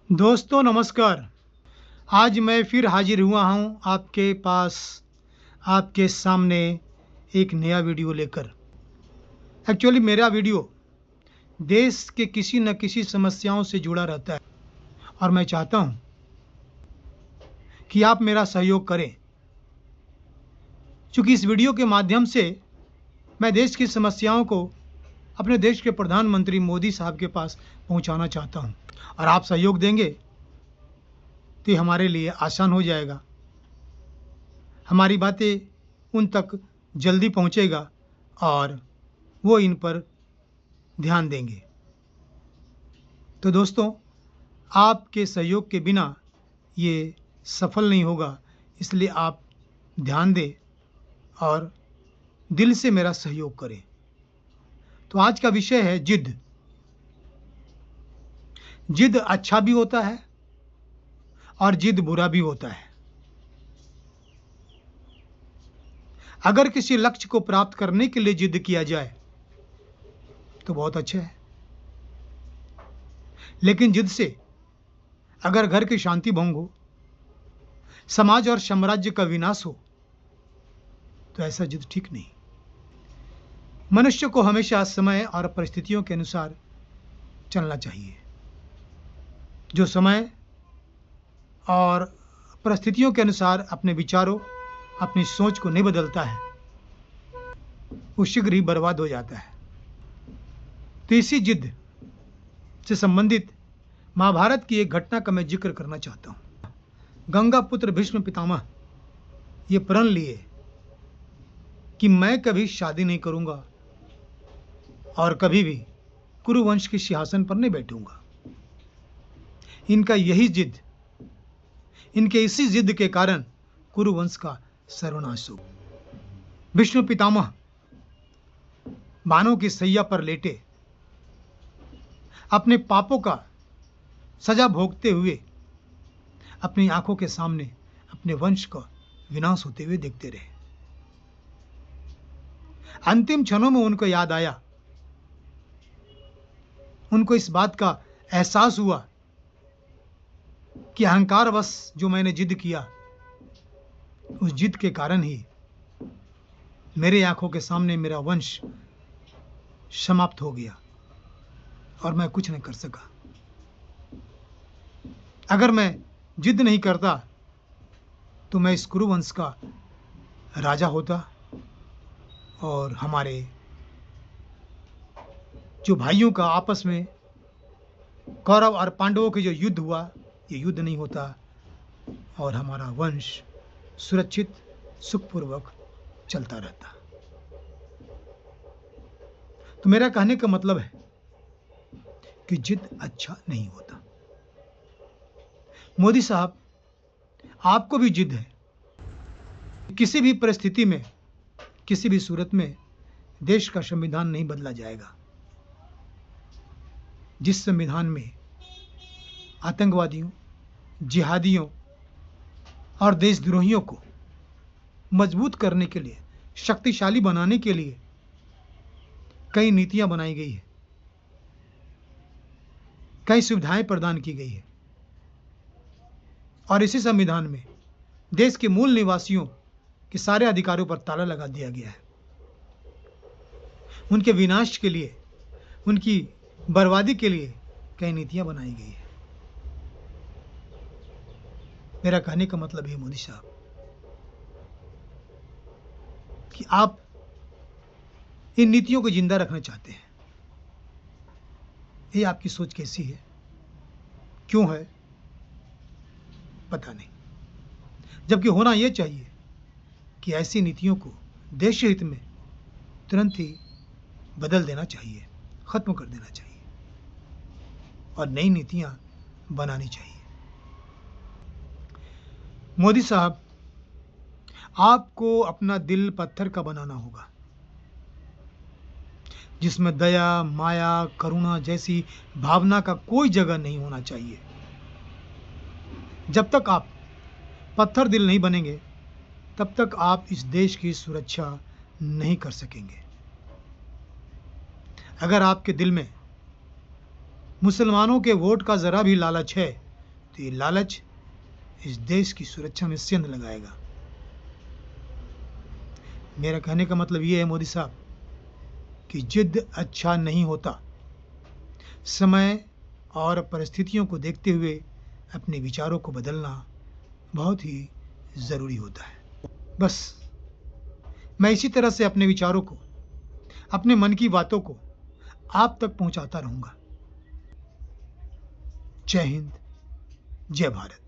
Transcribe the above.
दोस्तों नमस्कार। आज मैं फिर हाजिर हुआ हूँ आपके पास, आपके सामने एक नया वीडियो लेकर। एक्चुअली मेरा वीडियो देश के किसी न किसी समस्याओं से जुड़ा रहता है और मैं चाहता हूँ कि आप मेरा सहयोग करें। चूँकि इस वीडियो के माध्यम से मैं देश की समस्याओं को अपने देश के प्रधानमंत्री मोदी साहब के पास पहुँचाना चाहता हूँ और आप सहयोग देंगे तो ये हमारे लिए आसान हो जाएगा। हमारी बातें उन तक जल्दी पहुँचेगा और वो इन पर ध्यान देंगे। तो दोस्तों, आपके सहयोग के बिना ये सफल नहीं होगा, इसलिए आप ध्यान दें और दिल से मेरा सहयोग करें। तो आज का विषय है जिद। जिद अच्छा भी होता है और जिद बुरा भी होता है। अगर किसी लक्ष्य को प्राप्त करने के लिए जिद किया जाए तो बहुत अच्छा है, लेकिन जिद से अगर घर की शांति भंग हो, समाज और साम्राज्य का विनाश हो, तो ऐसा जिद ठीक नहीं। मनुष्य को हमेशा समय और परिस्थितियों के अनुसार चलना चाहिए। जो समय और परिस्थितियों के अनुसार अपने विचारों, अपनी सोच को नहीं बदलता है, वो शीघ्र ही बर्बाद हो जाता है। तो इसी जिद से संबंधित महाभारत की एक घटना का मैं जिक्र करना चाहता हूँ। गंगा पुत्र भीष्म पितामह ये प्रण लिए कि मैं कभी शादी नहीं करूंगा और कभी भी कुरुवंश के सिंहासन पर नहीं बैठूंगा। इनका यही जिद, इनके इसी जिद के कारण कुरुवंश का सर्वनाश हो। भीष्म पितामह बाणों की सैया पर लेटे अपने पापों का सजा भोगते हुए अपनी आंखों के सामने अपने वंश का विनाश होते हुए देखते रहे। अंतिम क्षणों में उनको याद आया, उनको इस बात का एहसास हुआ कि अहंकारवश जो मैंने जिद किया, उस जिद के कारण ही मेरे आंखों के सामने मेरा वंश समाप्त हो गया और मैं कुछ नहीं कर सका। अगर मैं जिद नहीं करता तो मैं इस कुरुवंश का राजा होता और हमारे जो भाइयों का आपस में कौरव और पांडवों के जो युद्ध हुआ, ये युद्ध नहीं होता और हमारा वंश सुरक्षित सुखपूर्वक चलता रहता। तो मेरा कहने का मतलब है कि जिद अच्छा नहीं होता। मोदी साहब, आपको भी जिद है। किसी भी परिस्थिति में, किसी भी सूरत में देश का संविधान नहीं बदला जाएगा। जिस संविधान में आतंकवादियों, जिहादियों और देशद्रोहियों को मजबूत करने के लिए, शक्तिशाली बनाने के लिए कई नीतियां बनाई गई है, कई सुविधाएं प्रदान की गई है और इसी संविधान में देश के मूल निवासियों के सारे अधिकारों पर ताला लगा दिया गया है। उनके विनाश के लिए, उनकी बर्बादी के लिए कई नीतियां बनाई गई है। मेरा कहने का मतलब है मोदी साहब कि आप इन नीतियों को जिंदा रखना चाहते हैं। ये आपकी सोच कैसी है, क्यों है, पता नहीं। जबकि होना यह चाहिए कि ऐसी नीतियों को देश हित में तुरंत ही बदल देना चाहिए, खत्म कर देना चाहिए और नई नीतियां बनानी चाहिए। मोदी साहब, आपको अपना दिल पत्थर का बनाना होगा, जिसमें दया, माया, करुणा जैसी भावना का कोई जगह नहीं होना चाहिए। जब तक आप पत्थर दिल नहीं बनेंगे, तब तक आप इस देश की सुरक्षा नहीं कर सकेंगे। अगर आपके दिल में मुसलमानों के वोट का जरा भी लालच है तो ये लालच इस देश की सुरक्षा में सेंध लगाएगा। मेरा कहने का मतलब ये है मोदी साहब कि जिद अच्छा नहीं होता। समय और परिस्थितियों को देखते हुए अपने विचारों को बदलना बहुत ही ज़रूरी होता है। बस मैं इसी तरह से अपने विचारों को, अपने मन की बातों को आप तक पहुंचाता रहूंगा। जय हिंद, जय भारत।